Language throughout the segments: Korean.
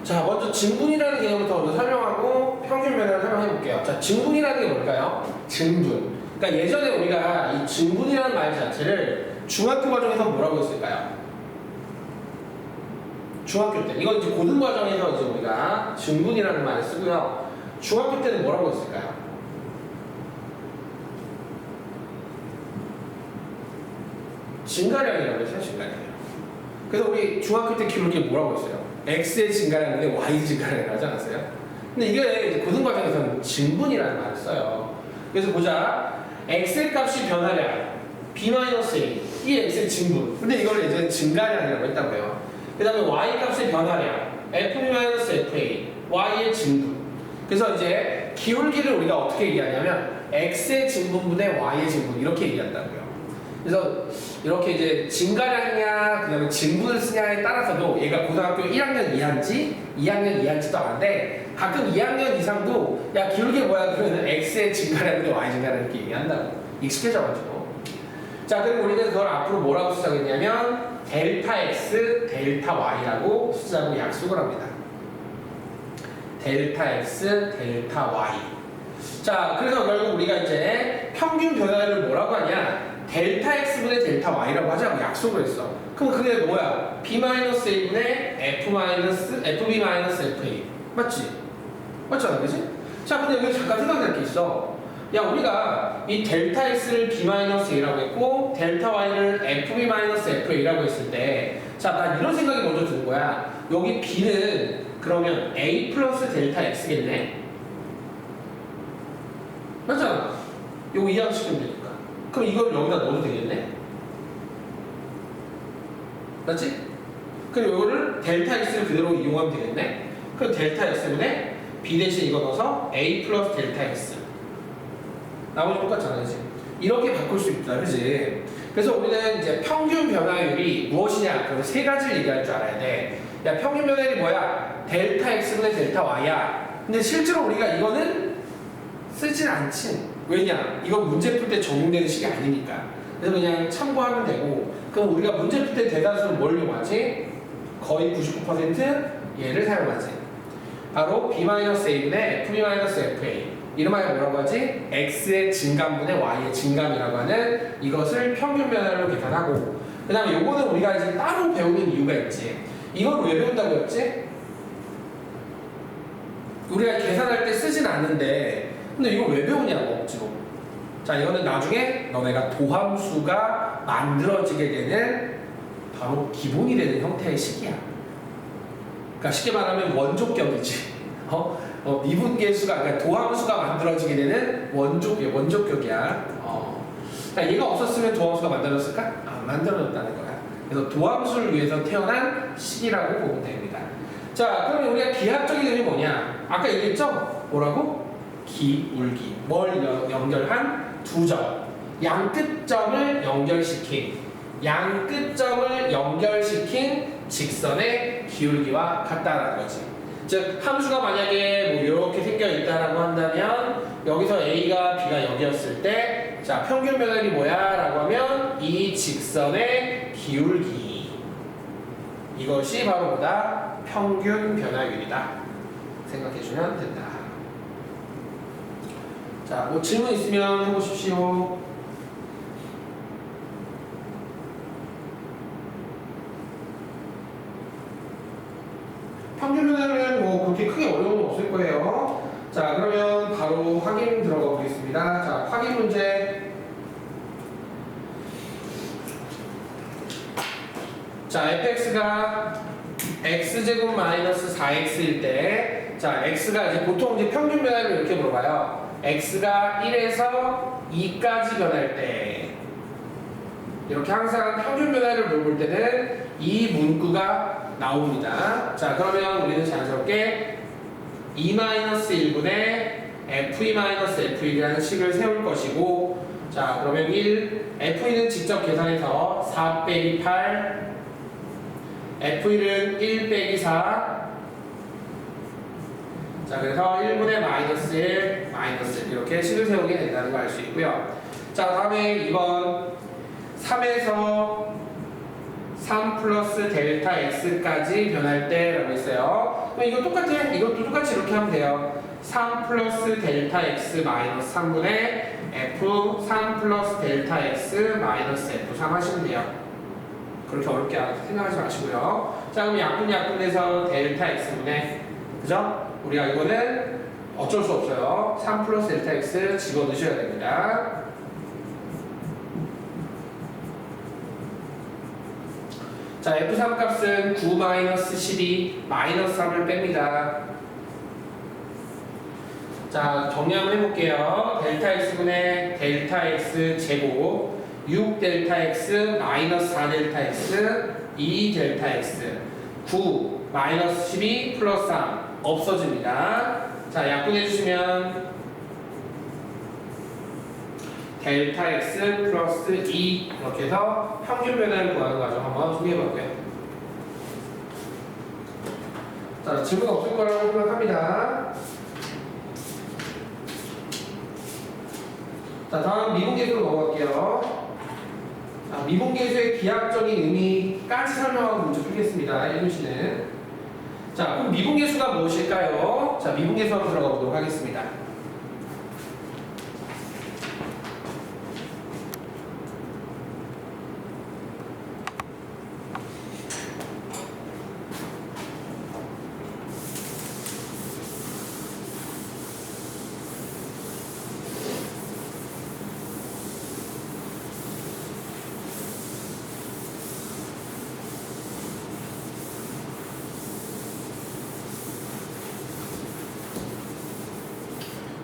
자, 먼저 증분이라는 개념부터 먼저 설명하고 평균 변화를 설명해 볼게요. 자, 증분이라는 게 뭘까요? 증분. 그러니까 예전에 우리가 이 증분이라는 말 자체를 중학교 과정에서 뭐라고 했을까요? 중학교 때. 이건 이제 고등 과정에서 이제 우리가 증분이라는 말을 쓰고요. 중학교 때는 뭐라고 했을까요? 증가량이라고 했어요, 증가량. 그래서 우리 중학교 때 기울기 뭐라고 했어요? X의 증가량인데 Y 증가량이라고 하지 않았어요? 근데 이게 이제 고등과정에서는 증분이라는 말을 써요. 그래서 보자. X의 값이 변화량, B-A, 이 X의 증분. 근데 이걸 예전에 증가량이라고 했다고요. 그 다음에 Y 값의 변화량, FB-FA, Y의 증분. 그래서 이제 기울기를 우리가 어떻게 얘기하냐면 X의 증분분의 Y의 증분 이렇게 얘기한다고요. 그래서 이렇게 이제 증가량이냐 그다음에 증분을 쓰냐에 따라서도 얘가 고등학교 1학년 이하인지 2학년 이하인지도 아는데 가끔 2학년 이상도 야 기울기 뭐야 그러면 X의 증가량인데 Y 증가량 이렇게 얘기한다고 익숙해져가지고 자 그럼 우리는 그걸 앞으로 뭐라고 쓰자겠냐면 델타 X 델타 Y라고 쓰자고 약속을 합니다. 델타 X 델타 Y 자 그래서 결국 우리가 이제 평균 변화를 뭐라고 하냐 델타 X분의 델타 Y라고 하자고 약속을 했어. 그럼 그게 뭐야? B-A분의 FB-FA. 맞지? 맞잖아, 그지? 자, 근데 여기 잠깐 생각날 게 있어. 야, 우리가 이 델타 X를 B-A라고 했고, 델타 Y를 FB-FA라고 했을 때, 자, 나 이런 생각이 먼저 드는 거야. 여기 B는 그러면 A 플러스 델타 X겠네? 맞잖아. 요거 이항시키면 되니까. 그럼 이걸 여기다 넣어도 되겠네? 맞지? 그럼 이거를 델타 X를 그대로 이용하면 되겠네? 그럼 델타 X분의 B 대신 이거 넣어서 A 플러스 델타 X 나머지 똑같잖아, 그치? 이렇게 바꿀 수 있다, 그치? 그래서 우리는 이제 평균 변화율이 무엇이냐? 그럼 세 가지를 얘기할 줄 알아야 돼. 야, 평균 변화율이 뭐야? 델타 X분의 델타 Y야. 근데 실제로 우리가 이거는 쓰진 않지. 왜냐? 이건 문제 풀 때 적용되는 식이 아니니까. 그래서 그냥 참고하면 되고, 그럼 우리가 문제 풀 때 대다수는 뭘 이용하지? 거의 99% 얘를 사용하지. 바로 B-A분의 FB-FA. 이름하여 뭐라고 하지? X의 증감분의 Y의 증감이라고 하는 이것을 평균 변화율로 계산하고, 그 다음에 요거는 우리가 이제 따로 배우는 이유가 있지. 이건 왜 배운다고 했지? 우리가 계산할 때 쓰진 않는데, 근데 이거 왜 배우냐고 억지로. 자 이거는 나중에 너네가 도함수가 만들어지게 되는 바로 기본이 되는 형태의 식이야. 그러니까 쉽게 말하면 원조격이지. 미분계수가 그러니까 도함수가 만들어지게 되는 원조격이야. 그러니까 얘가 없었으면 도함수가 만들어졌을까? 안 만들어졌다는 거야. 그래서 도함수를 위해서 태어난 식이라고 보면 됩니다. 자 그러면 우리가 기하학적인 의미 뭐냐? 아까 얘기했죠? 뭐라고? 기울기. 뭘 연결한? 두 점. 양끝점을 연결시킨 직선의 기울기와 같다라는 거지. 즉 함수가 만약에 뭐 이렇게 생겨 있다라고 한다면 여기서 A가 B가 여기였을 때 자 평균 변화율이 뭐야? 라고 하면 이 직선의 기울기. 이것이 바로 뭐다? 평균 변화율이다. 생각해주면 된다. 자, 뭐 질문 있으면 해보십시오. 평균 변화는 뭐 그렇게 크게 어려운 건 없을 거예요. 자, 그러면 바로 확인 들어가 보겠습니다. 자, 확인 문제. 자, fx가 x제곱 마이너스 4x일 때, 자, x가 이제 보통 이제 평균 변화를 이렇게 물어봐요. x가 1에서 2까지 변할 때 이렇게 항상 평균 변화를 물어볼 때는 이 문구가 나옵니다. 자 그러면 우리는 자연스럽게 2-1분의 f2-f1이라는 식을 세울 것이고 자 그러면 1 f1은 직접 계산해서 4 빼기 8 f1은 1 빼기 4 자 그래서 1분의 마이너스 1 마이너스 1 이렇게 식을 세우게 된다는 걸 알 수 있고요. 자 다음에 2번 3에서 3 플러스 델타 x까지 변할 때라고 했어요. 그럼 이거 똑같아. 이것도 똑같이 이렇게 하면 돼요. 3 플러스 델타 x 마이너스 3분의 f 3 플러스 델타 x 마이너스 f3 하시면 돼요. 그렇게 어렵게 생각하지 마시고요. 자, 그럼 약분에서 델타 x분의, 그죠? 우리가 이거는 어쩔 수 없어요. 3 플러스 델타 x 집어넣으셔야 됩니다. 자, F3 값은 9 마이너스 12 마이너스 3을 뺍니다. 자, 정리 한번 해볼게요. 델타 x분의 델타 x 제곱 6 델타 x 마이너스 4 델타 x 2 델타 x 9 마이너스 12 플러스 3 없어집니다. 자, 약분해주시면 델타 x 플러스 2 이렇게 해서 평균 변화를 구하는 과정 한번 소개해볼게요. 자, 질문 없을 거라고 생각합니다. 자, 다음 미분계수로 넘어갈게요. 자, 미분계수의 기하학적인 의미까지 설명하고 문제 풀겠습니다. 1교시는. 자, 그럼 미분계수가 무엇일까요? 자, 미분계수 한번 들어가 보도록 하겠습니다.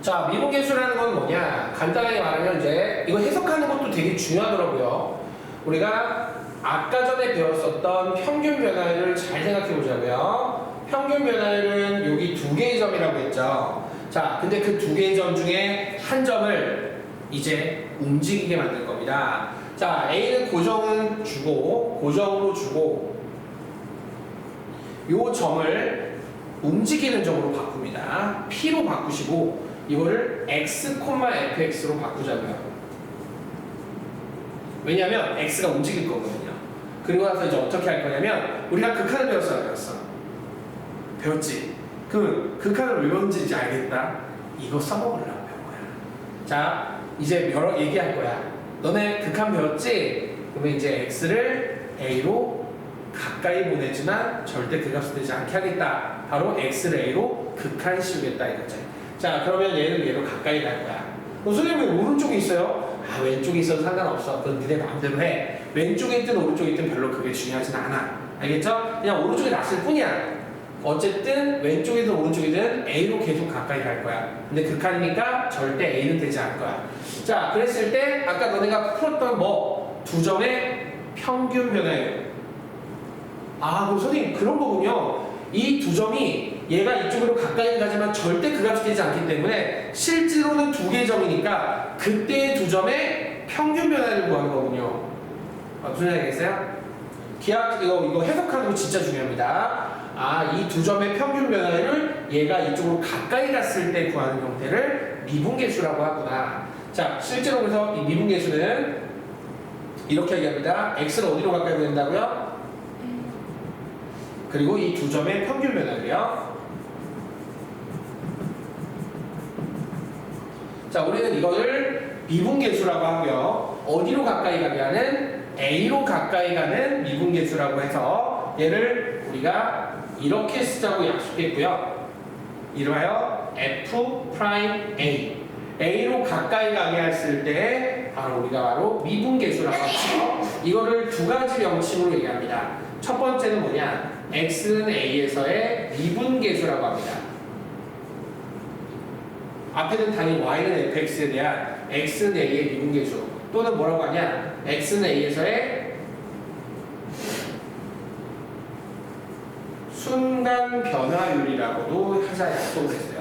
자, 미분계수라는 건 뭐냐? 간단하게 말하면 이제 이거 해석하는 것도 되게 중요하더라고요. 우리가 아까 전에 배웠었던 평균 변화율을 잘 생각해 보자고요. 평균 변화율은 여기 두 개의 점이라고 했죠. 자, 근데 그 두 개의 점 중에 한 점을 이제 움직이게 만들 겁니다. 자, A는 고정은 주고, 고정으로 주고, 요 점을 움직이는 점으로 바꿉니다. P로 바꾸시고, 이거를 x, fx로 바꾸자고요. 왜냐하면 x가 움직일 거거든요. 그리고 나서 이제 어떻게 할 거냐면 우리가 극한을 배웠어, 안 배웠어? 배웠지? 그럼 극한을 왜 배웠는지 이제 알겠다. 이거 써먹으려고 배운 거야. 자, 이제 여러 얘기할 거야. 너네 극한 배웠지? 그러면 이제 x를 a로 가까이 보내지만 절대 그 값을 되지 않게 하겠다. 바로 x를 a로 극한 씌우겠다 이거지. 자, 그러면 얘를 얘로 가까이 갈 거야. 선생님 왜 오른쪽에 있어요? 아, 왼쪽에 있어도 상관없어. 그건 니네 마음대로 해. 왼쪽에 있든 오른쪽에 있든 별로 그게 중요하진 않아. 알겠죠? 그냥 오른쪽에 놨을 뿐이야. 어쨌든 왼쪽이든 오른쪽이든 A로 계속 가까이 갈 거야. 근데 극한이니까 절대 A는 되지 않을 거야. 자, 그랬을 때 아까 너네가 풀었던 뭐 두 점의 평균 변화율. 아, 그럼 선생님 그런 거군요. 이 두 점이 얘가 이쪽으로 가까이 가지만 절대 그 값이 되지 않기 때문에 실제로는 두 개의 점이니까 그때의 두 점의 평균 변화를 구하는 거군요. 무슨 얘기겠어요? 기하 이거 해석하는 거 진짜 중요합니다. 아, 이 두 점의 평균 변화를 얘가 이쪽으로 가까이 갔을 때 구하는 형태를 미분계수라고 하구나. 자, 실제로 그래서 이 미분계수는 이렇게 얘기합니다. x를 어디로 가까이 보낸다고요? 그리고 이 두 점의 평균 변화를요. 자, 우리는 이거를 미분계수라고 하고요. 어디로 가까이 가게 하는? A로 가까이 가는 미분계수라고 해서 얘를 우리가 이렇게 쓰자고 약속했고요. 이름하여 F'A. A로 가까이 가게 했을 때 바로 우리가 바로 미분계수라고 하죠. 이거를 두 가지 명칭으로 얘기합니다. 첫 번째는 뭐냐? x는 a에서의 미분계수라고 합니다. 앞에는 당연히 y는 fx에 대한 x는 a의 미분계수 또는 뭐라고 하냐? x는 a에서의 순간 변화율이라고도 하자 약속을 했어요.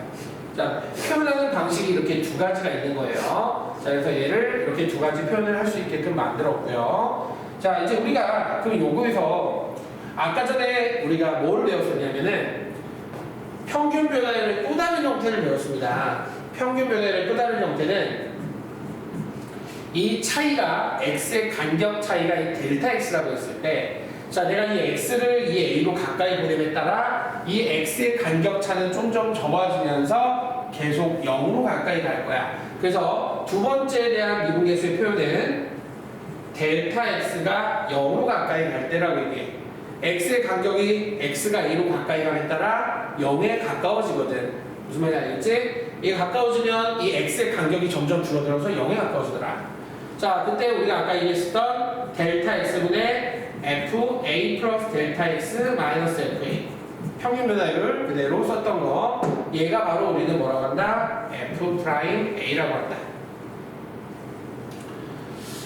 자, 표현하는 방식이 이렇게 두 가지가 있는 거예요. 자, 그래서 얘를 이렇게 두 가지 표현을 할 수 있게끔 만들었고요. 자, 이제 우리가 그럼 요거에서 아까 전에 우리가 뭘 배웠었냐면은 평균 변화율의 또 다른 형태를 배웠습니다. 평균 변화율의 또 다른 형태는 이 차이가 x의 간격 차이가 이 델타 x라고 했을 때 자, 내가 이 x를 이 a로 가까이 보냄에 따라 이 x의 간격차는 점점 좁아지면서 계속 0으로 가까이 갈 거야. 그래서 두 번째에 대한 미분계수의 표현은 델타 x가 0으로 가까이 갈 때라고 얘기해. x의 간격이 x가 a로 가까이 가에 따라 0에 가까워지거든. 무슨 말인지 알겠지? 이게 가까워지면 이 x의 간격이 점점 줄어들어서 0에 가까워지더라. 자, 그때 우리가 아까 얘기했었던 델타 x분의 fa 플러스 델타 x 마이너스 fa 평균 변화율 그대로 썼던 거, 얘가 바로 우리는 뭐라고 한다? f 프라임 a라고 한다.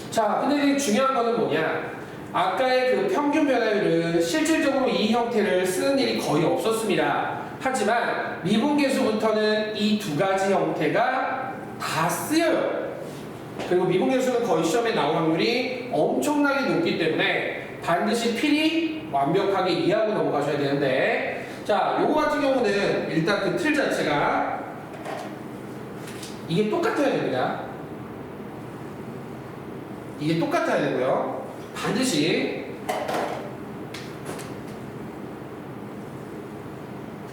자, 근데 중요한 거는 뭐냐? 아까의 그 평균 변화율은 실질적으로 이 형태를 쓰는 일이 거의 없었습니다. 하지만 미분계수부터는 이 두 가지 형태가 다 쓰여요. 그리고 미분계수는 거의 시험에 나올 확률이 엄청나게 높기 때문에 반드시 필히 완벽하게 이해하고 넘어가셔야 되는데, 자, 요거 같은 경우는 일단 그 틀 자체가 이게 똑같아야 됩니다. 이게 똑같아야 되고요. 반드시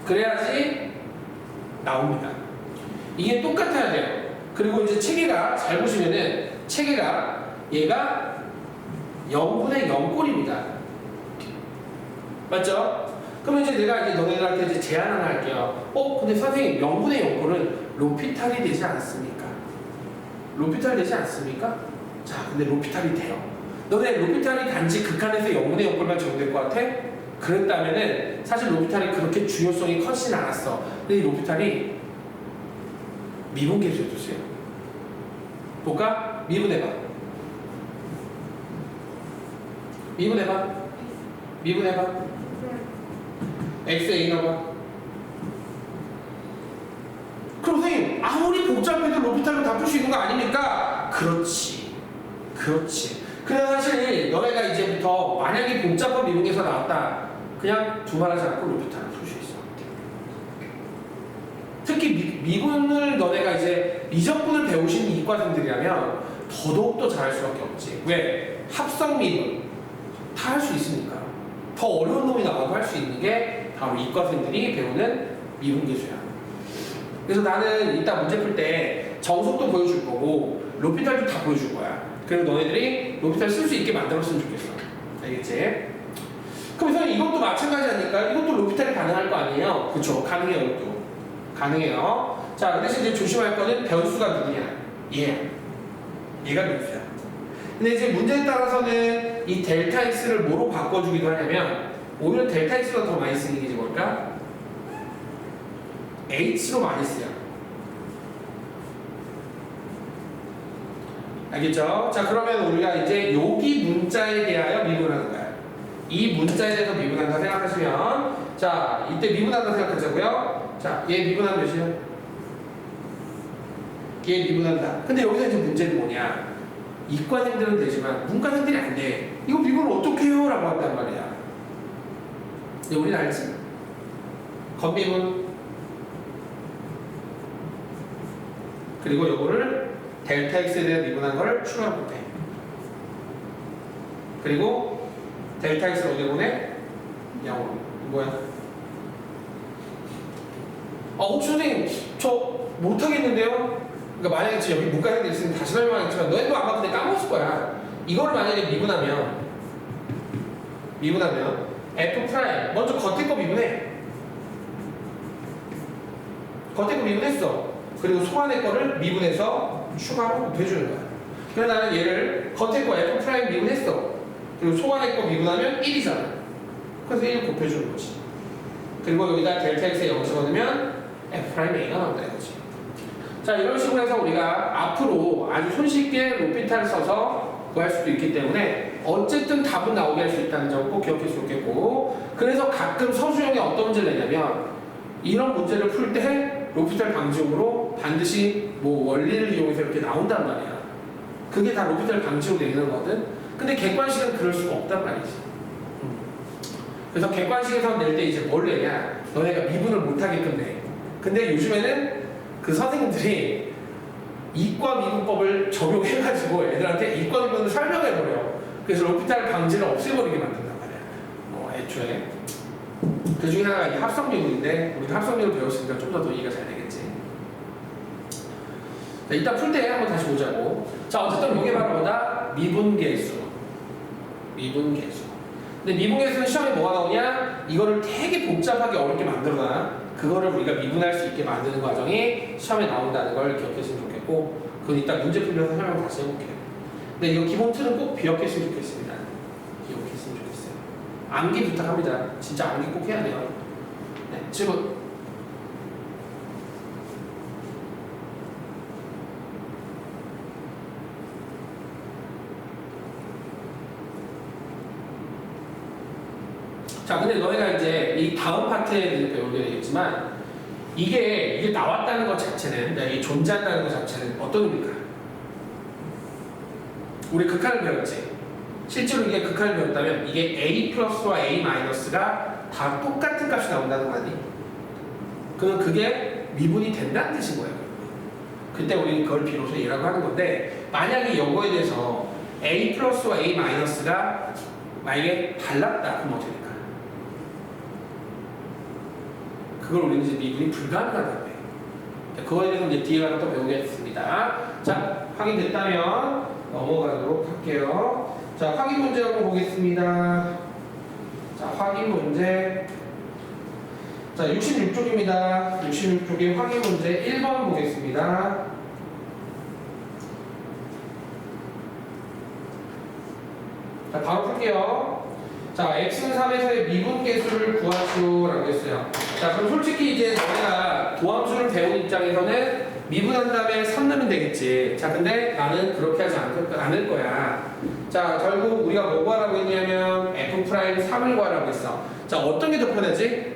그래야지 나옵니다. 이게 똑같아야 돼요. 그리고 이제 체계가 잘 보시면은 체계가 얘가 0분의 0꼴입니다. 맞죠? 그러면 이제 내가 이제 너네들한테 이제 제안 하나 할게요. 근데 선생님 0분의 0꼴은 로피탈이 되지 않습니까? 로피탈 되지 않습니까? 자, 근데 로피탈이 돼요. 너네 로피탈이 단지 극한에서 0분의 0꼴만 적용될 것 같아? 그랬다면은 사실 로피탈이 그렇게 중요성이 커지진 않았어. 근데 이 로피탈이 미분계수해주세요. 볼까? 미분해봐. 미분해봐. 미분해봐. xa 넣어봐. 그럼 선생님 아무리 복잡해도 로피탈로 다 풀 수 있는 거 아닙니까? 그렇지. 그렇지. 그래서 사실 너네가 이제부터 만약에 복잡한 미분계수가 나왔다, 그냥 두말하지 않고 로피탈을 풀 수 있어. 특히 미분을 너네가 이제 미적분을 배우신 이과생들이라면 더더욱더 잘할 수밖에 없지. 왜? 합성 미분 다 할 수 있으니까. 더 어려운 놈이 나와도 할 수 있는 게 바로 이과생들이 배우는 미분계수야. 그래서 나는 이따 문제 풀 때 정석도 보여줄 거고 로피탈도 다 보여줄 거야. 그리고 너네들이 로피탈 쓸 수 있게 만들었으면 좋겠어. 알겠지? 그럼 선생님 이것도 마찬가지 아닐까? 이것도 로피탈이 가능할 거 아니에요? 그쵸? 가능해요. 이것도 가능해요. 자, 그 대신 이제 조심할 거는 변수가 누구냐? 얘가 변수야. 근데 이제 문제에 따라서는 이 델타 x를 뭐로 바꿔주기도 하냐면, 오히려 델타 x가 더 많이 쓰는 게 뭘까? h로 많이 쓰여. 알겠죠? 자, 그러면 우리가 이제 여기 문자에 대하여 미분하는 거야. 이 문자에 대해서 미분한다 생각하시면, 자, 이때 미분한다 생각하자고요. 자, 얘 미분하면 몇이야? 얘 미분한다. 근데 여기서 이제 문제는 뭐냐? 이과생들은 되지만 문과생들이 안 돼. 이거 미분을 어떻게 해요? 라고 한단 말이야. 근데 우리는 알지? 건미분. 그리고 요거를 델타 x에 대해 미분한 걸 추가로 못해. 그리고 델타 x를 어디로 보내? 0으로. 뭐야? 혹시 선생님 저 못하겠는데요? 그러니까 만약에 지금 여기 문과생들 있으면 다시 설명하겠지만 너희도 아마 근데 까먹었을 거야. 이거를 만약에 미분하면 f 프라임 먼저 겉에 거 미분해. 겉에 거 미분했어. 그리고 소안의 거를 미분해서 추가로 곱해주는 거야. 그래서 나는 얘를 겉에 거 f 프라임 미분했어. 그리고 소안의 거 미분하면 1이잖아. 그래서 1 곱해주는 거지. 그리고 여기다 델타 x에 0 집어넣으면 f 프라임 a가 나온다 이거지. 자, 이런 식으로 해서 우리가 앞으로 아주 손쉽게 로피탈을 써서 구할 수도 있기 때문에 어쨌든 답은 나오게 할 수 있다는 점 꼭 기억했으면 좋겠고, 그래서 가끔 서술형에 어떤 문제를 내냐면 이런 문제를 풀 때 로피탈 방지용으로 반드시 뭐 원리를 이용해서 이렇게 나온단 말이야. 그게 다 로피탈 방지용으로 내는 거거든. 근데 객관식은 그럴 수가 없단 말이지. 그래서 객관식에서 낼 때 이제 뭘 내냐? 너네가 미분을 못하게끔 내. 근데 요즘에는 그 선생님들이 이과 미분법을 적용해가지고 애들한테 이과 미분을 설명해버려. 그래서 로피탈 방지를 없애버리게 만든단 말이야. 애초에. 그 중에 하나가 이 합성미분인데 우리가 합성미를 배웠으니까 좀 더 이해가 잘 되겠지. 자, 일단 풀 때 한번 다시 보자고. 자, 어쨌든 이게 바로 뭐다? 미분계수. 미분계수. 근데 미분계수는 시험에 뭐가 나오냐? 이거를 되게 복잡하게 어렵게 만들어놔. 그거를 우리가 미분할 수 있게 만드는 과정이 시험에 나온다는 걸 기억했으면 좋겠고, 그건 이따 문제 풀면서 설명 다시 해볼게요. 근데 이거 기본 틀은 꼭 기억했으면 좋겠습니다. 기억했으면 좋겠어요. 암기 부탁합니다. 진짜 암기 꼭 해야 돼요. 네, 질문. 자, 근데 너희가 이제 이 다음 파트에 대해서 배우게 되겠지만 이게 나왔다는 것 자체는, 이게 존재한다는 것 자체는 어떤 의미일까? 우리 극한을 배웠지. 실제로 이게 극한을 배웠다면 이게 A 플러스와 A 마이너스가 다 똑같은 값이 나온다는 거 아니? 그럼 그게 미분이 된다는 뜻인 거예요. 그때 우리 그걸 비로소 얘라고 하는 건데, 만약에 이거에 대해서 A 플러스와 A 마이너스가 만약에 달랐다, 그럼 어떻게 될까? 그걸 우리는 이제 미분이 불가능하다고 해요. 그거에 대해서 이제 뒤에 가서 또 배우겠습니다. 자, 확인됐다면 넘어가도록 할게요. 자, 확인 문제 한번 보겠습니다. 자, 확인 문제. 자, 66쪽입니다. 66쪽의 확인 문제 1번 보겠습니다. 자, 바로 풀게요. 자, x는 3에서의 미분계수를 구하시오라고 했어요. 자, 그럼 솔직히 이제 너네가 도함수를 배운 입장에서는 미분한 다음에 3 넣으면 되겠지. 자, 근데 나는 그렇게 하지 않을 거야. 자, 결국 우리가 뭐 구하라고 했냐면 F'3을 구하라고 했어. 자, 어떤 게 더 편하지?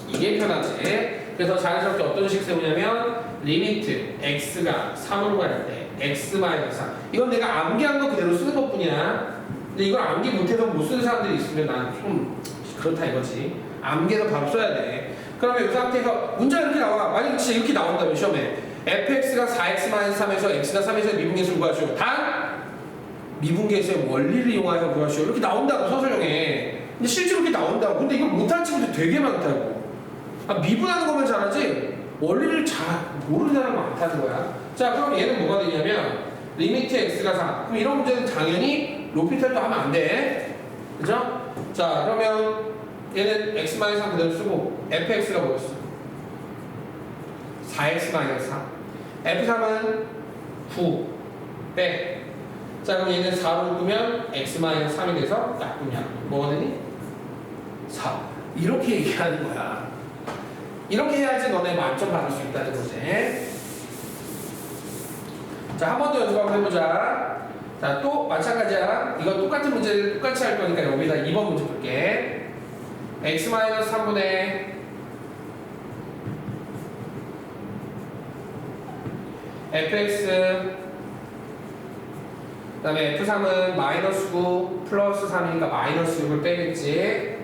이게 편하지. 그래서 자연스럽게 어떤 식 세우냐면 리미트 x가 3으로 갈 때 x-3. 이건 내가 암기한 거 그대로 쓰는 것 뿐이야. 근데 이걸 암기 못해서 못 쓰는 사람들이 있으면 난 좀 그렇다 이거지. 암기해서 바로 써야 돼. 그러면 이 상태에서 문제가 이렇게 나와. 만약 진짜 이렇게 나온다면 시험에 fx가 4x-3에서 x가 3에서 미분계수를 구하시오. 단 미분계수의 원리를 이용하여 구하시오. 이렇게 나온다고 서술형에. 근데 실제로 이렇게 나온다고. 근데 이걸 못하는 친구들 되게 많다고. 아, 미분하는 거면 잘하지 원리를 잘 모르는 사람이 많다는 거야. 자, 그럼 얘는 뭐가 되냐면 리미트 x가 4. 그럼 이런 문제는 당연히 로피탈도 하면 안 돼. 그죠? 자, 그러면 얘는 x-3 그대로 쓰고 fx가 뭐였어? 4x-4. f3은 9 빼. 자, 그럼 얘는 4로 묶으면 x-3이 돼서 약분량. 뭐가 되니? 4. 이렇게 얘기하는 거야. 이렇게 해야지 너네 만점 받을 수 있다는 거지. 자, 한 번 더 연습 한번 해보자. 자, 또 마찬가지야. 이거 똑같은 문제를 똑같이 할 거니까 여기다 2번 문제 볼게. x-3분의 fx 그 다음에 f3은 마이너스 9 플러스 3이니까 마이너스 6을 빼겠지.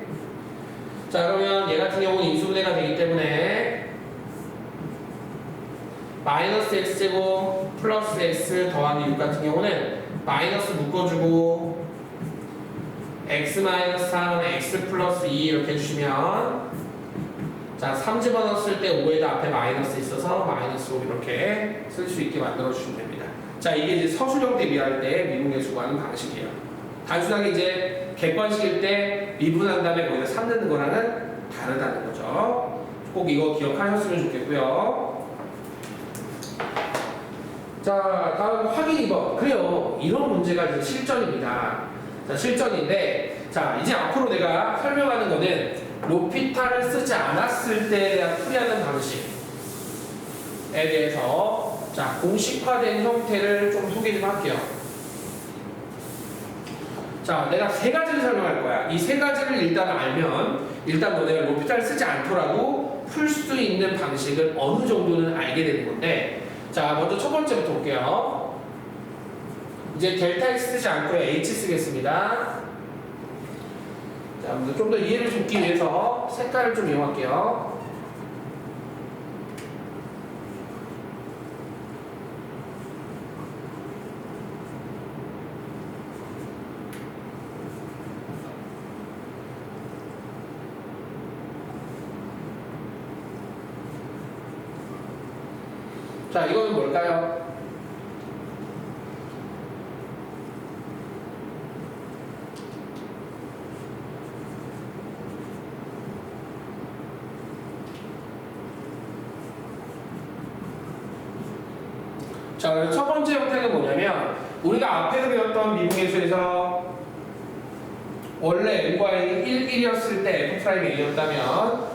자, 그러면 얘 같은 경우는 인수분해가 되기 때문에 마이너스 x제곱 플러스 x 더하기 6 같은 경우는 마이너스 묶어주고 x-3은 x 플러스 2 이렇게 해주시면, 자, 3 집어넣었을 때 5에다 앞에 마이너스 있어서 마이너스 5 이렇게 쓸 수 있게 만들어주시면 됩니다. 자, 이게 이제 서술형 대비할 때 미분계수 구하는 방식이에요. 단순하게 이제 객관식일 때 미분한 다음에 거기다 3 넣는 거랑은 다르다는 거죠. 꼭 이거 기억하셨으면 좋겠고요. 자, 다음 확인 2번. 그래요. 이런 문제가 이제 실전입니다. 자, 실전인데, 자, 이제 앞으로 내가 설명하는 거는 로피탈을 쓰지 않았을 때에 대한 풀이하는 방식에 대해서, 자, 공식화된 형태를 좀 소개 좀 할게요. 자, 내가 세 가지를 설명할 거야. 이 세 가지를 일단 알면, 일단 너네가 로피탈을 쓰지 않더라도 풀 수 있는 방식을 어느 정도는 알게 되는 건데, 자, 먼저 첫 번째부터 볼게요. 이제 델타 X 쓰지 않고 H 쓰겠습니다. 자, 좀 더 이해를 돕기 위해서 색깔을 좀 이용할게요. 자, 이거는 뭘까요? 자, 그래서 첫 번째 형태는 뭐냐면 우리가 앞에서 배웠던 미분계수에서 원래 n과 n이 1이었을 때 f'a였다면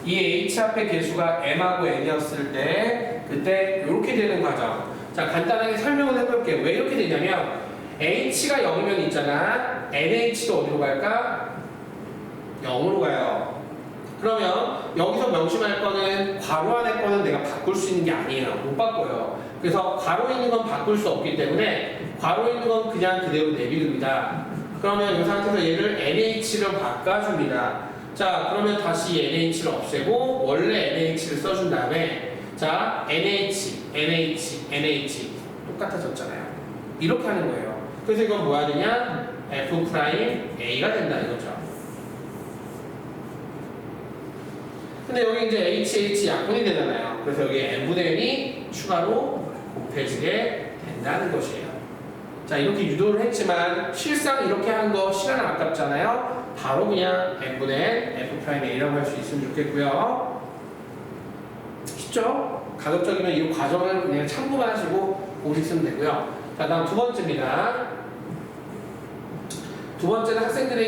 이 h 앞의 계수가 m하고 n이었을 때 그때 이렇게 되는 과정. 자, 간단하게 설명을 해볼게요. 왜 이렇게 되냐면 h가 0이면 있잖아. nh도 어디로 갈까? 0으로 가요. 그러면 여기서 명심할 거는 괄호 안에 거는 내가 바꿀 수 있는 게 아니에요. 못 바꿔요. 그래서 괄호 있는 건 바꿀 수 없기 때문에 괄호 있는 건 그냥 그대로 내비둡니다. 그러면 이 상태에서 얘를 NH로 바꿔줍니다. 자, 그러면 다시 NH를 없애고 원래 NH를 써준 다음에 자, NH 똑같아졌잖아요. 이렇게 하는 거예요. 그래서 이건 뭐야 되냐? F'A가 된다는 거죠. 근데 여기 이제 HH 약분이 되잖아요. 그래서 여기 n분의 n이 추가로 곱해지게 된다는 것이에요. 자, 이렇게 유도를 했지만 실상 이렇게 한 거 시간 아깝잖아요. 바로 그냥 n분의 n, F'A라고 할 수 있으면 좋겠고요. 쉽죠? 가급적이면 이 과정을 그냥 참고만 하시고 보고 있으면 되고요. 자, 다음 두 번째입니다. 두 번째는 학생들에게